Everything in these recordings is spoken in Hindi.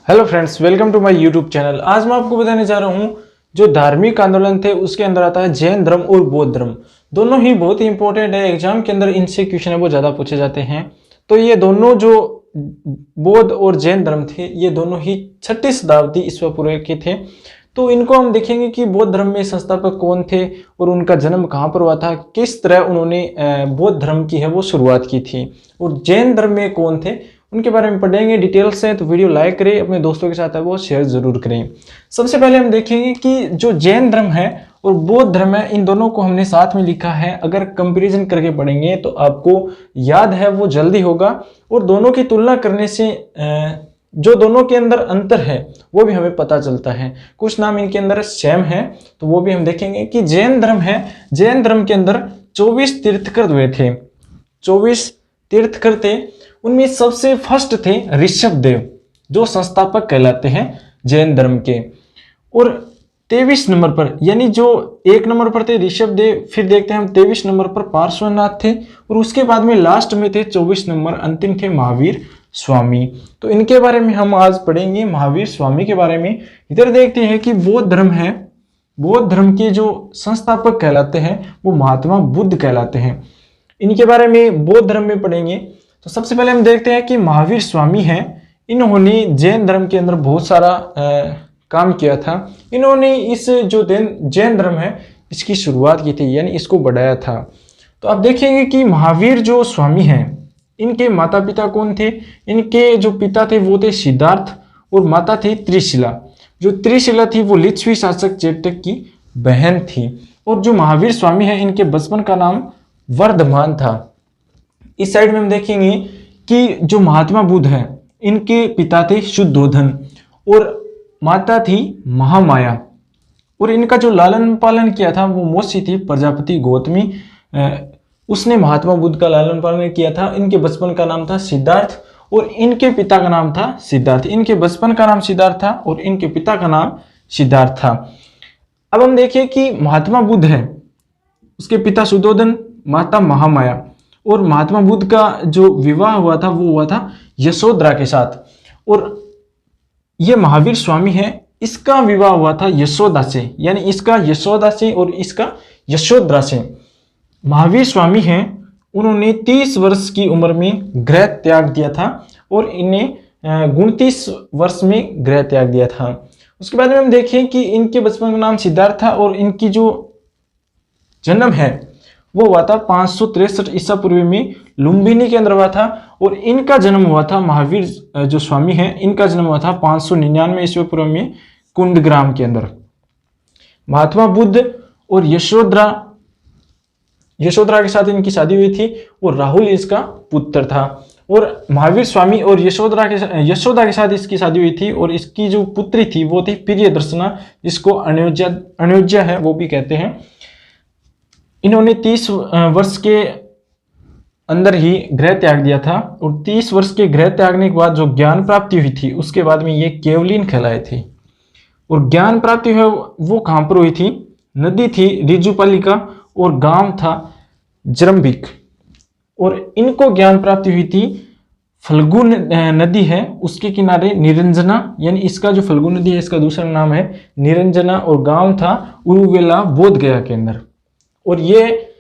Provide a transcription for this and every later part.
Hello friends, welcome to my YouTube channel. आज मैं आपको बताने जा रहा हूँ जो धार्मिक आंदोलन थे उसके अंदर आता है जैन धर्म और बौद्ध धर्म। दोनों ही बहुत ही इंपॉर्टेंट है, एग्जाम के अंदर इनसे क्वेश्चन है वो ज़्यादा पूछे जाते हैं। तो ये दोनों जो बौद्ध और जैन धर्म थे ये दोनों ही 6ठी शताब्दी ईस्वी पूर्व के थे। तो इनको हम देखेंगे कि बौद्ध धर्म में संस्थापक कौन थे और उनका जन्म कहाँ पर हुआ था, किस तरह उन्होंने बौद्ध धर्म की है वो शुरुआत की थी, और जैन धर्म में कौन थे उनके बारे में पढ़ेंगे डिटेल से। तो वीडियो लाइक करें, अपने दोस्तों के साथ है वो शेयर जरूर करें। सबसे पहले हम देखेंगे कि जो जैन धर्म है और बौद्ध धर्म है इन दोनों को हमने साथ में लिखा है। अगर कंपैरिजन करके पढ़ेंगे तो आपको याद है वो जल्दी होगा, और दोनों की तुलना करने से जो दोनों के अंदर अंतर है वो भी हमें पता चलता है। कुछ नाम इनके अंदर सेम है तो वो भी हम देखेंगे कि जैन धर्म है, जैन धर्म के अंदर 24 तीर्थकर हुए थे। 24 तीर्थकर थे, उनमें सबसे फर्स्ट थे ऋषभ देव जो संस्थापक कहलाते हैं जैन धर्म के। और 23 नंबर पर, यानी जो 1 नंबर पर थे ऋषभ देव, फिर देखते हैं हम 23 नंबर पर पार्श्वनाथ थे, और उसके बाद में लास्ट में थे 24 नंबर अंतिम थे महावीर स्वामी। तो इनके बारे में हम आज पढ़ेंगे, महावीर स्वामी के बारे में। इधर देखते हैं कि बौद्ध धर्म है, बौद्ध धर्म के जो संस्थापक कहलाते हैं वो महात्मा बुद्ध कहलाते हैं। इनके बारे में बौद्ध धर्म में पढ़ेंगे। तो सबसे पहले हम देखते हैं कि महावीर स्वामी हैं, इन्होंने जैन धर्म के अंदर बहुत सारा काम किया था। इन्होंने इस जो जैन धर्म है इसकी शुरुआत की थी, यानी इसको बढ़ाया था। तो आप देखेंगे कि महावीर जो स्वामी हैं इनके माता पिता कौन थे। इनके जो पिता थे वो थे सिद्धार्थ और माता थी त्रिशिला। जो त्रिशिला थी वो लिच्छवी शासक चेटक की बहन थी। और जो महावीर स्वामी है इनके बचपन का नाम वर्धमान था। इस साइड में हम देखेंगे कि जो महात्मा बुद्ध है इनके पिता थे शुद्धोधन और माता थी महामाया, और इनका जो लालन पालन किया था वो मौसी थी प्रजापति गौतमी, उसने महात्मा बुद्ध का लालन पालन किया था। इनके बचपन का नाम था सिद्धार्थ और इनके पिता का नाम था सिद्धार्थ। इनके बचपन का नाम सिद्धार्थ था और इनके पिता का नाम सिद्धार्थ था। अब हम देखिए कि महात्मा बुद्ध है, उसके पिता शुद्धोधन, माता महामाया, और महात्मा बुद्ध का जो विवाह हुआ था वो हुआ था यशोधरा के साथ। और ये महावीर स्वामी है, इसका विवाह हुआ था यशोदा से, यानी इसका यशोदा से और इसका यशोधरा से। महावीर स्वामी हैं, उन्होंने 30 वर्ष की उम्र में गृह त्याग दिया था और इन्हें 29 वर्ष में गृह त्याग दिया था। उसके बाद में हम देखें कि इनके बचपन का नाम सिद्धार्थ था और इनकी जो जन्म है वो हुआ था 563 ईसा पूर्व में लुम्बिनी के अंदर हुआ था। और इनका जन्म हुआ था, महावीर जो स्वामी हैं इनका जन्म हुआ था 599 ईस्वी पूर्व में कुंडग्राम के अंदर। महात्मा बुद्ध और यशोधरा के साथ इनकी शादी हुई थी और राहुल इसका पुत्र था। और महावीर स्वामी और यशोदा के साथ इसकी शादी हुई थी, और इसकी जो पुत्री थी वो थी प्रियदर्शना, जिसको अनुज्या है वो भी कहते हैं। इन्होंने 30 वर्ष के अंदर ही गृह त्याग दिया था, और 30 वर्ष के गृह त्यागने के बाद जो ज्ञान प्राप्ति हुई थी उसके बाद में ये केवलीन कहलाए थे। और ज्ञान प्राप्ति है वो कहाँ पर हुई थी, नदी थी रिजुपालिका और गांव था जरम्बिक। और इनको ज्ञान प्राप्ति हुई थी फल्गु नदी है उसके किनारे निरंजना, यानी इसका जो फल्गु नदी है इसका दूसरा नाम है निरंजना, और गांव था उरुवेला बोध गया के अंदर। और ये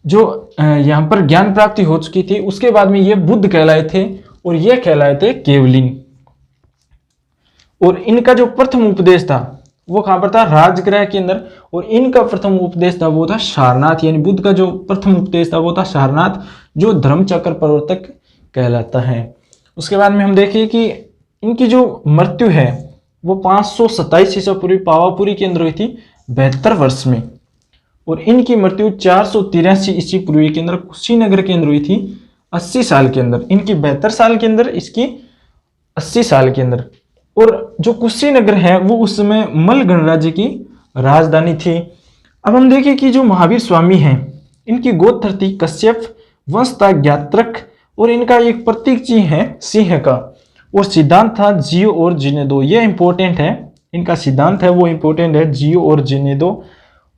जो यहाँ पर ज्ञान प्राप्ति हो चुकी थी उसके बाद में ये बुद्ध कहलाए थे और ये कहलाए थे केवलिन। और इनका जो प्रथम उपदेश था वो कहाँ पर था, राजगृह के अंदर। और इनका प्रथम उपदेश था वो था सारनाथ, यानी बुद्ध का जो प्रथम उपदेश था वो था सारनाथ, जो धर्मचक्र प्रवर्तक कहलाता है। उसके बाद में हम देखें कि इनकी जो मृत्यु है वो 527 ईसा पूर्व पावापुरी के अंदर हुई थी 72 वर्ष में। और इनकी मृत्यु 483 ईस्वी पूर्व के अंदर कुशीनगर के अंदर हुई थी 80 साल के अंदर। इनकी 72 साल के अंदर, इसकी 80 साल के अंदर। और जो कुशीनगर है वो उस समय मल गणराज्य की राजधानी थी। अब हम देखें कि जो महावीर स्वामी हैं इनकी गोत्र थी कश्यप, वंश था ज्ञात्रक, और इनका एक प्रतीक चिन्ह है सिंह का, और सिद्धांत था जियो और जीने दो। ये इंपॉर्टेंट है, इनका सिद्धांत है वो इंपॉर्टेंट है, जियो और जीने दो।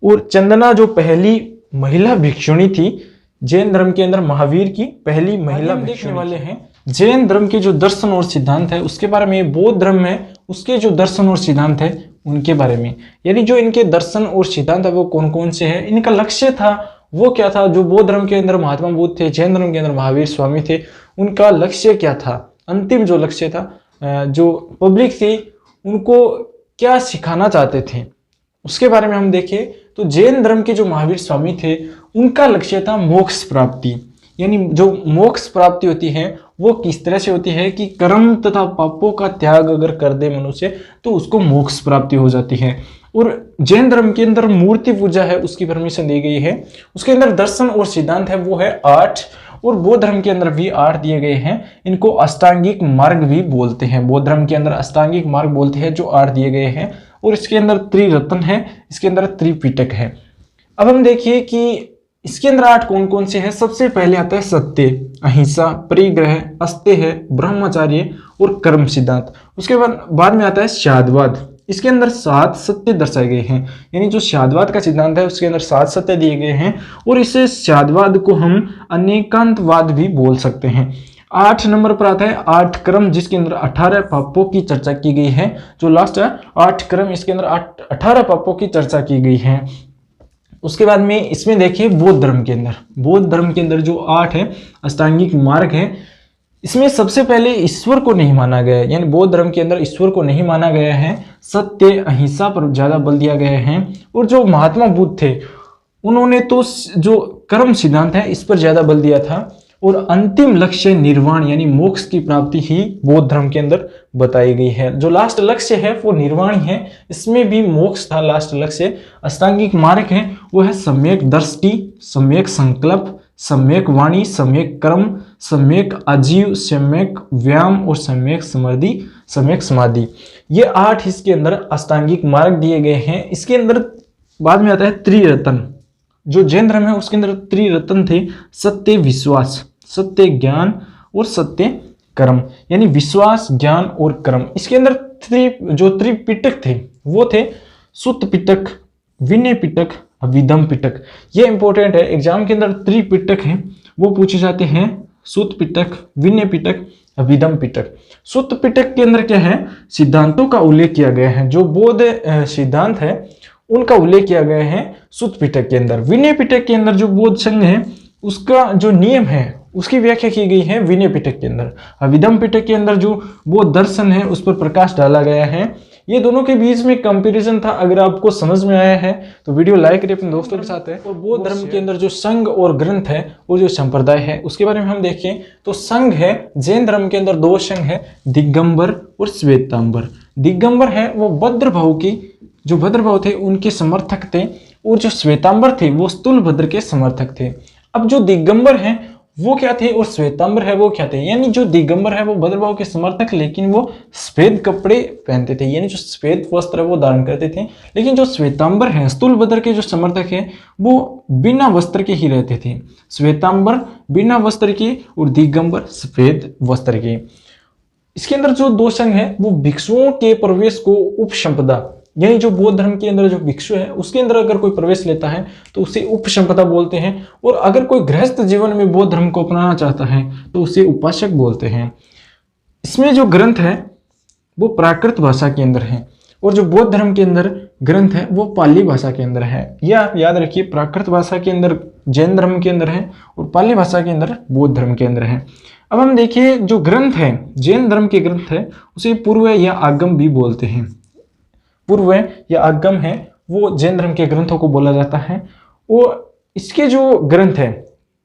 और चंदना जो पहली महिला भिक्षुणी थी जैन धर्म के अंदर, महावीर की पहली महिला भिक्षुणी वाले हैं जैन धर्म के जो दर्शन और सिद्धांत है उसके बारे में, बौद्ध धर्म में उसके जो दर्शन और सिद्धांत है उनके बारे में। यानी जो इनके दर्शन और सिद्धांत है वो कौन कौन से हैं, इनका लक्ष्य था वो क्या था। जो बौद्ध धर्म के अंदर महात्मा बुद्ध थे, जैन धर्म के अंदर महावीर स्वामी थे, उनका लक्ष्य क्या था, अंतिम जो लक्ष्य था, जो पब्लिक थी उनको क्या सिखाना चाहते थे, उसके बारे में हम देखें तो जैन धर्म के जो महावीर स्वामी थे उनका लक्ष्य था मोक्ष प्राप्ति। यानी जो मोक्ष प्राप्ति होती है वो किस तरह से होती है कि कर्म तथा पापों का त्याग अगर कर दे मनुष्य तो उसको मोक्ष प्राप्ति हो जाती है। और जैन धर्म के अंदर मूर्ति पूजा है उसकी परमिशन दी गई है। उसके अंदर दर्शन और सिद्धांत है वो है 8, और बौद्ध धर्म के अंदर भी 8 दिए गए हैं। इनको अष्टांगिक मार्ग भी बोलते हैं। बौद्ध धर्म के अंदर अष्टांगिक मार्ग बोलते हैं जो 8 दिए गए हैं। और इसके अंदर त्रिरत्न है, इसके अंदर त्रिपिटक है। अब हम देखिए कि इसके अंदर 8 कौन कौन से हैं। सबसे पहले आता है सत्य, अहिंसा, परिग्रह, अस्तेय, ब्रह्मचार्य और कर्म सिद्धांत। उसके बाद में आता है शादवाद। इसके अंदर 7 सत्य दर्शाए गए हैं। यानी जो शादवाद का सिद्धांत है उसके अंदर 7 सत्य दिए गए हैं। और इस शादवाद को हम अनेकांतवाद भी बोल सकते हैं। 8 नंबर पर आता है 8 क्रम, जिसके अंदर 18 पापों की चर्चा की गई है। जो लास्ट है 8 क्रम, इसके अंदर 18 पापों की चर्चा की गई है। उसके बाद में इसमें देखिए बौद्ध धर्म के अंदर जो 8 है अष्टांगिक मार्ग है, इसमें सबसे पहले ईश्वर को नहीं माना गया है। यानी बौद्ध धर्म के अंदर ईश्वर को नहीं माना गया है, सत्य अहिंसा पर ज्यादा बल दिया गया है। और जो महात्मा बुद्ध थे उन्होंने तो जो कर्म सिद्धांत है इस पर ज्यादा बल दिया था। और अंतिम लक्ष्य निर्वाण यानी मोक्ष की प्राप्ति ही बौद्ध धर्म के अंदर बताई गई है। जो लास्ट लक्ष्य है वो निर्वाण ही है, इसमें भी मोक्ष था लास्ट लक्ष्य। अष्टांगिक मार्ग है वो है सम्यक दृष्टि, सम्यक संकल्प, सम्यक वाणी, सम्यक कर्म, सम्यक आजीव, सम्यक व्यायाम और सम्यक समाधि। ये 8 इसके अंदर अष्टांगिक मार्ग दिए गए हैं। इसके अंदर बाद में आता है त्रिरत्न। जो जैन धर्म है उसके अंदर त्रिरत्न थे, सत्य, विश्वास, सत्य, ज्ञान और सत्य कर्म। यानी विश्वास, ज्ञान और कर्म। इसके अंदर जो त्रिपिटक थे वो थे सुत्त पिटक, विनय पिटक, अभिधम पिटक। ये इंपॉर्टेंट है, एग्जाम के अंदर त्रिपिटक हैं वो पूछे जाते हैं। सुत्त पिटक, विनय पिटक, अभिधम पिटक। सुत्त पिटक के अंदर क्या है, सिद्धांतों का उल्लेख किया गया है। जो बौद्ध सिद्धांत है उनका उल्लेख किया गया है सुत्त पिटक के अंदर। विनय पिटक के अंदर जो बौद्ध संघ है उसका जो नियम है उसकी व्याख्या की गई है विनय पिटक के अंदर। अभिधम पिटक के अंदर जो बौद्ध दर्शन है उस पर प्रकाश डाला गया है। ये दोनों के बीच में कंपैरिजन था। अगर आपको समझ में आया है तो वीडियो लाइक करिए, अपने दोस्तों के साथ है। और बौद्ध धर्म के अंदर जो संघ और ग्रंथ है और जो संप्रदाय है उसके बारे में हम देखें तो संघ है, जैन धर्म के अंदर 2 संघ है, दिगंबर और श्वेतांबर। दिगंबर है वो भद्रभाव की, जो भद्रभाव थे उनके समर्थक थे, और जो श्वेतांबर थे वो स्थूलभद्र के समर्थक थे। अब जो दिगंबर हैं वो क्या थे और श्वेतांबर है वो क्या थे। यानी जो दिगंबर है वो भद्रभाव के समर्थक, लेकिन वो सफेद कपड़े पहनते थे, यानी जो सफेद वस्त्र वो धारण करते थे। लेकिन जो श्वेतांबर हैं, स्थूलभद्र के जो समर्थक हैं, वो बिना वस्त्र के ही रहते थे। श्वेतांबर बिना वस्त्र के और दिगंबर सफेद वस्त्र के। इसके अंदर जो 2 संघ है वो भिक्षुओं के प्रवेश को उपसंपदा, यानी जो बौद्ध धर्म के अंदर जो भिक्षु है उसके अंदर अगर कोई प्रवेश लेता है तो उसे उपसंपदा बोलते हैं। और अगर कोई गृहस्थ जीवन में बौद्ध धर्म को अपनाना चाहता है तो उसे उपासक बोलते हैं। इसमें जो ग्रंथ है वो प्राकृत भाषा के अंदर है, और जो बौद्ध धर्म के अंदर ग्रंथ है वो पाली भाषा के अंदर है। यह आप याद रखिए, प्राकृत भाषा के अंदर जैन धर्म के अंदर है और पाली भाषा के अंदर बौद्ध धर्म के अंदर है। अब हम देखिए जो ग्रंथ है, जैन धर्म के ग्रंथ है उसे पूर्व या आगम भी बोलते हैं। पूर्व या आगम है वो जैन धर्म के ग्रंथों को बोला जाता है। और इसके जो ग्रंथ है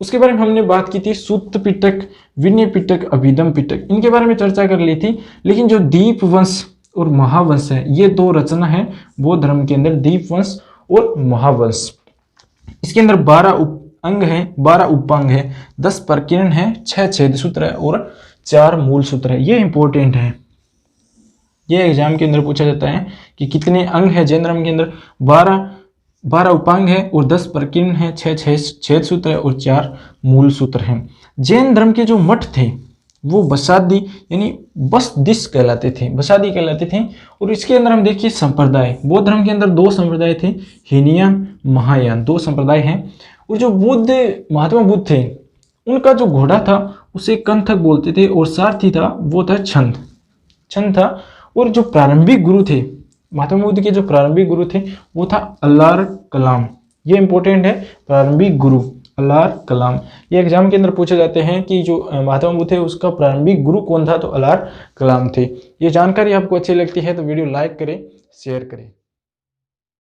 उसके बारे में हमने बात की थी, सुत्त पिटक, विनय पिटक, अभिधम पिटक, इनके बारे में चर्चा कर ली थी। लेकिन जो दीपवंश और महावंश है ये 2 रचना है बौद्ध धर्म के अंदर, दीपवंश और महावंश। इसके अंदर 12 अंग है, 12 उपांग है, 10 प्रकीर्ण है, 6 छेद सूत्र है और 4 मूल सूत्र है। ये इंपॉर्टेंट है, ये एग्जाम के अंदर पूछा जाता है कि कितने अंग है जैन धर्म के अंदर। 12 उपांग है और 10 प्रकीर्ण है, 6 छेद सूत्र है और 4 मूल सूत्र हैं। जैन धर्म के जो मठ थे वो बसादी यानी बसदिश कहलाते थे, बसादी कहलाते थे। और इसके अंदर हम देखिए संप्रदाय, बौद्ध धर्म के अंदर 2 संप्रदाय थे, हीनयान, महायान, 2 संप्रदाय हैं। और जो महात्मा बुद्ध थे उनका जो घोड़ा था उसे कंथक बोलते थे, और सारथी था वो था छंद। छंद था। और जो प्रारंभिक गुरु थे महात्मा बुद्ध के, जो प्रारंभिक गुरु थे वो था अल्लाह कलाम। ये इंपॉर्टेंट है, प्रारंभिक गुरु अल्लाह कलाम। ये एग्जाम के अंदर पूछे जाते हैं कि जो महात्मा बुद्ध थे उसका प्रारंभिक गुरु कौन था, तो अल्लाह कलाम थे। ये जानकारी आपको अच्छी लगती है तो वीडियो लाइक करें, शेयर करें।